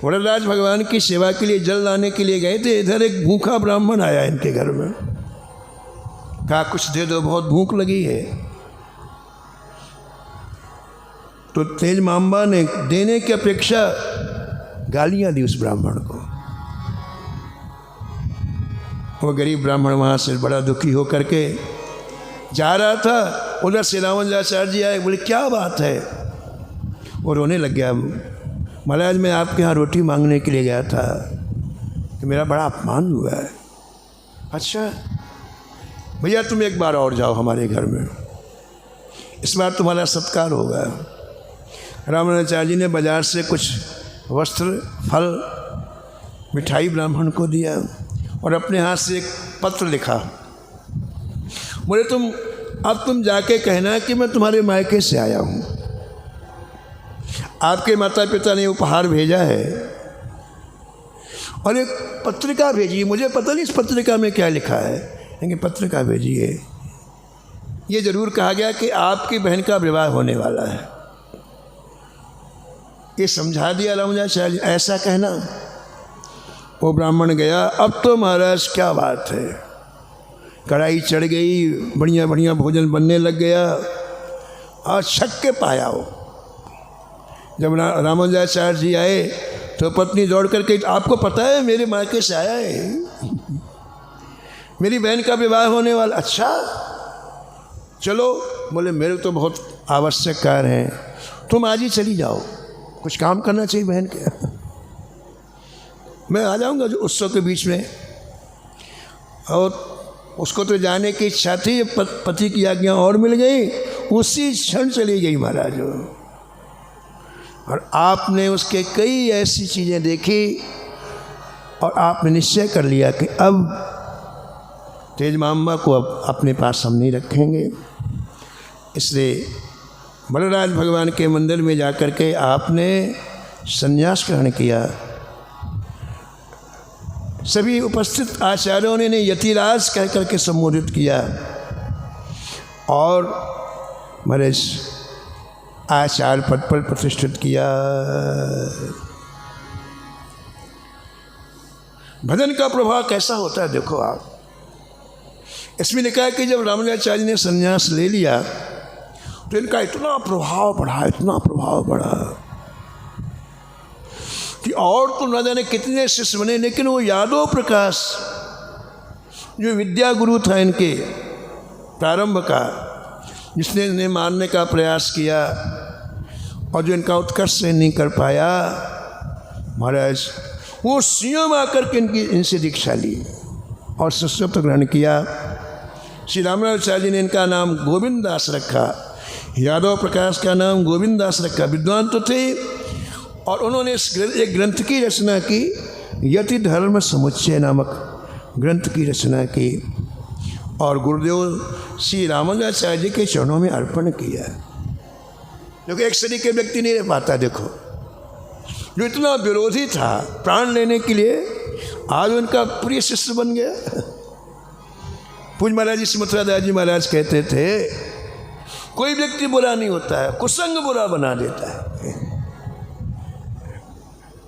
वरदराज भगवान की सेवा के लिए जल लाने के लिए गए थे। इधर एक भूखा ब्राह्मण आया इनके घर में, कहा कुछ दे दो, बहुत भूख लगी है। तो तेज मांबा ने देने की अपेक्षा गालियां दी उस ब्राह्मण को। वो गरीब ब्राह्मण वहाँ से बड़ा दुखी होकर के जा रहा था, उधर से रामदासाचार्य जी आए, बोले क्या बात है? वो रोने लग गया, महाराज मैं आपके यहाँ रोटी मांगने के लिए गया था कि मेरा बड़ा अपमान हुआ है। अच्छा भैया तुम एक बार और जाओ हमारे घर में, इस बार तुम्हारा सत्कार होगा। रामदासाचार्य जी ने बाजार से कुछ वस्त्र, फल, मिठाई ब्राह्मण को दिया और अपने हाथ से एक पत्र लिखा। बोले अब तुम जाके कहना कि मैं तुम्हारे मायके से आया हूँ, आपके माता पिता ने उपहार भेजा है और एक पत्रिका भेजी। मुझे पता नहीं इस पत्रिका में क्या लिखा है, लेकिन पत्रिका भेजी है। ये ज़रूर कहा गया कि आपकी बहन का विवाह होने वाला है। ये समझा दिया रामानुजाचार्य ऐसा कहना। वो ब्राह्मण गया। अब तो महाराज क्या बात है, कढ़ाई चढ़ गई, बढ़िया बढ़िया भोजन बनने लग गया और छक के पाया हो। जब रामानुजाचार्य जी आए तो पत्नी दौड़ करके, आपको पता है मेरे मायके से आया है, मेरी बहन का विवाह होने वाला। अच्छा चलो। बोले मेरे तो बहुत आवश्यक कार्य हैं, तुम आज ही चली जाओ, कुछ काम करना चाहिए बहन के। मैं आ जाऊंगा जो उत्सव के बीच में। और उसको तो जाने की इच्छा थी, पति की आज्ञा और मिल गई, उसी क्षण चली गई महाराज। और आपने उसके कई ऐसी चीज़ें देखी और आपने निश्चय कर लिया कि अब तेज मामा को अब अपने पास हम नहीं रखेंगे। इसलिए बलराज भगवान के मंदिर में जाकर के आपने संन्यास ग्रहण किया। सभी उपस्थित आचार्यों ने यतिराज कह करके संबोधित किया और महाराज आचार्य पद पर प्रतिष्ठित किया। भजन का प्रभाव कैसा होता है देखो आप। इसमें लिखा है कि जब रामानुजाचार्य ने संन्यास ले लिया तो इनका इतना प्रभाव बढ़ा, इतना प्रभाव बढ़ा कि और तो न जाने कितने शिष्य बने। लेकिन वो यादव प्रकाश जो विद्या गुरु था इनके प्रारंभ का, जिसने इन्हें मारने का प्रयास किया और जो इनका उत्कर्ष से नहीं कर पाया, महाराज वो स्वयं आकर के इनसे दीक्षा ली और शिष्यत्व ग्रहण किया। श्री रामानुजाचार्य जी ने इनका नाम गोविंद दास रखा, यादव प्रकाश का नाम गोविंद दास रखा। विद्वान तो थे और उन्होंने एक ग्रंथ की रचना की, यति धर्म समुच्चय नामक ग्रंथ की रचना की और गुरुदेव श्री रामानुजाचार्य जी के चरणों में अर्पण किया। देखो एक शरीर के व्यक्ति नहीं रह पाता। देखो जो इतना विरोधी था प्राण लेने के लिए, आज उनका प्रिय शिष्य बन गया। पूज महाराज जी सुमथुरादास जी महाराज कहते थे कोई व्यक्ति बुरा नहीं होता है, कुसंग बुरा बना देता है।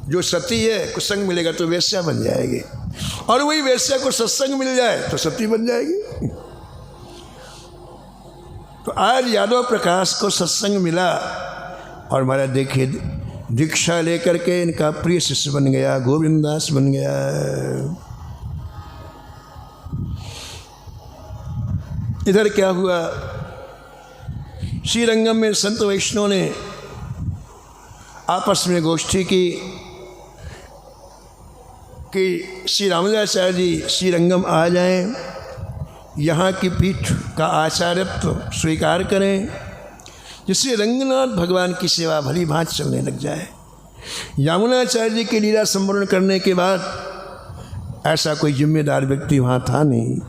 जो सती है कुसंग मिलेगा तो वेश्या बन जाएगी, और वही वेश्या को सत्संग मिल जाए तो सती बन जाएगी। तो आज यादव प्रकाश को सत्संग मिला और महाराज देखिए दीक्षा लेकर के इनका प्रिय शिष्य बन गया, गोविंद दास बन गया। इधर क्या हुआ, श्रीरंगम में संत वैष्णव ने आपस में गोष्ठी की कि श्री रामानुजाचार्य जी श्रीरंगम आ जाएं, यहाँ की पीठ का आचार्यत्व स्वीकार करें, जिससे रंगनाथ भगवान की सेवा भली भांति चलने लग जाए। यमुनाचार्य जी की लीला संवरण करने के बाद ऐसा कोई जिम्मेदार व्यक्ति वहाँ था नहीं।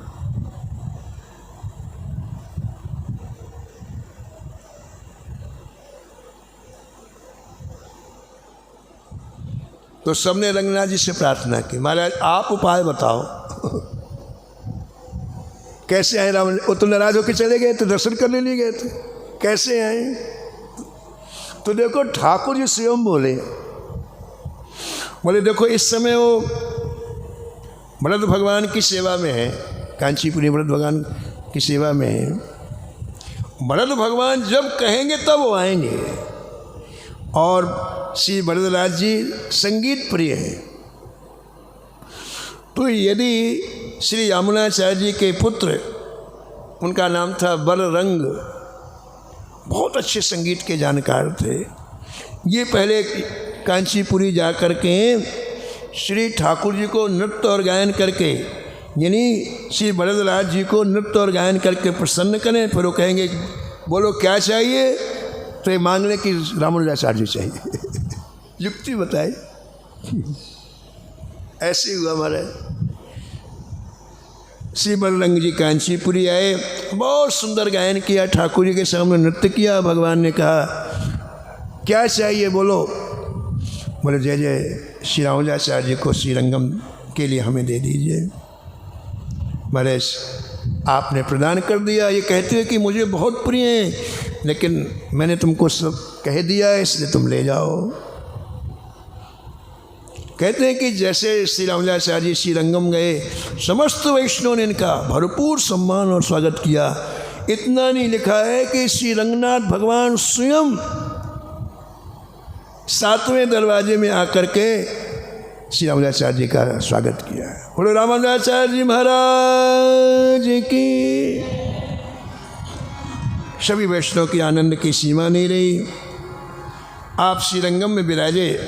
तो सबने रंगनाथ जी से प्रार्थना की, महाराज आप उपाय बताओ। कैसे आए राम? वो तो नाराज होकर चले गए थे, दर्शन करने लिए गए थे, कैसे आए? तो देखो ठाकुर जी स्वयं बोले देखो इस समय वो भरत भगवान की सेवा में है, कांचीपुरी भरत भगवान की सेवा में है। भरत भगवान जब कहेंगे तब वो आएंगे। और श्री भरतलाल जी संगीत प्रिय हैं, तो यदि श्री यमुनाचार्य जी के पुत्र, उनका नाम था बलरंग, बहुत अच्छे संगीत के जानकार थे। ये पहले कांचीपुरी जा कर के श्री ठाकुर जी को नृत्य और गायन करके, यानी श्री भरतलाल जी को नृत्य और गायन करके प्रसन्न करें, फिर वो कहेंगे बोलो क्या चाहिए, तो ये मांगने की रामानुजाचार्य जी चाहिए। युक्ति बताई। ऐसे हुआ हमारे श्री बलरंग जी कांचीपुरी आए, बहुत सुंदर गायन किया, ठाकुर जी के सामने नृत्य किया। भगवान ने कहा क्या चाहिए बोलो। बोले जय जय श्री रामानुजाचार्य जी को श्रीरंगम के लिए हमें दे दीजिए। महाराज आपने प्रदान कर दिया। ये कहते हैं कि मुझे बहुत प्रिय हैं, लेकिन मैंने तुमको सब कह दिया है, इसलिए तुम ले जाओ। कहते हैं कि जैसे श्री रामानुजाचार्य जी श्रीरंगम गए, समस्त वैष्णव ने इनका भरपूर सम्मान और स्वागत किया। इतना नहीं लिखा है कि श्री रंगनाथ भगवान स्वयं 7वें दरवाजे में आकर के श्री रामानुजाचार्य जी का स्वागत किया। बोलो रामानुजाचार्य जी महाराज की। सभी वैष्णव की आनंद की सीमा नहीं रही। आप श्रीरंगम में विराजे,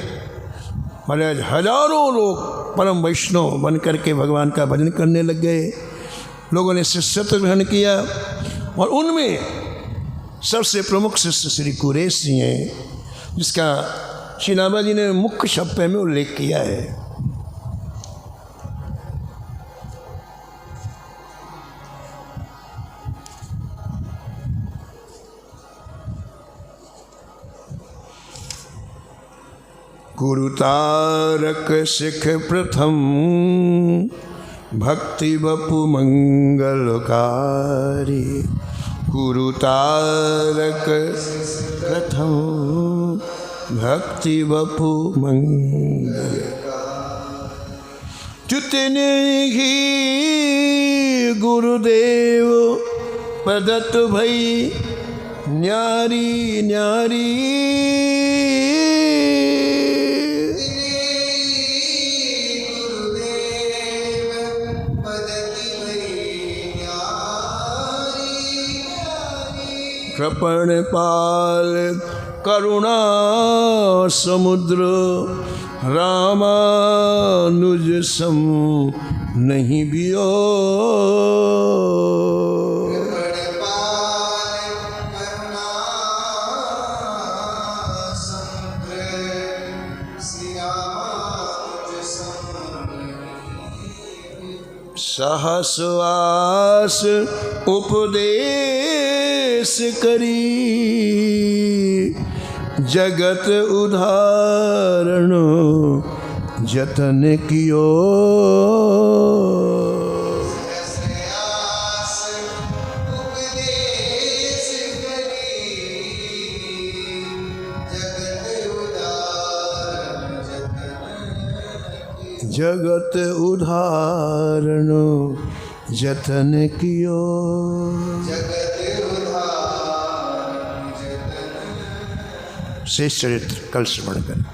महाराज हजारों लोग परम वैष्णव बन करके भगवान का भजन करने लग गए। लोगों ने शिष्यत्व ग्रहण किया और उनमें सबसे प्रमुख शिष्य श्री कुरेश जी हैं, जिसका श्री नाभा जी ने मुख्य शब्द में उल्लेख किया है। गुरु तारक सिख प्रथम, भक्ति बपु मंगलकारी। गुरु तारक प्रथम, भक्ति बपु मंगल। जितने ही गुरुदेव प्रदत्त भई, न्यारी न्यारी। कृपण पाल करुणा समुद्र, रामानुज सम नहीं बियो। सहस्वास उपदेश करी, जगत उदाहरण जतन कियो। जगत उदाहरण जतन कियो। शेष चरित्र कल श्रवण करें।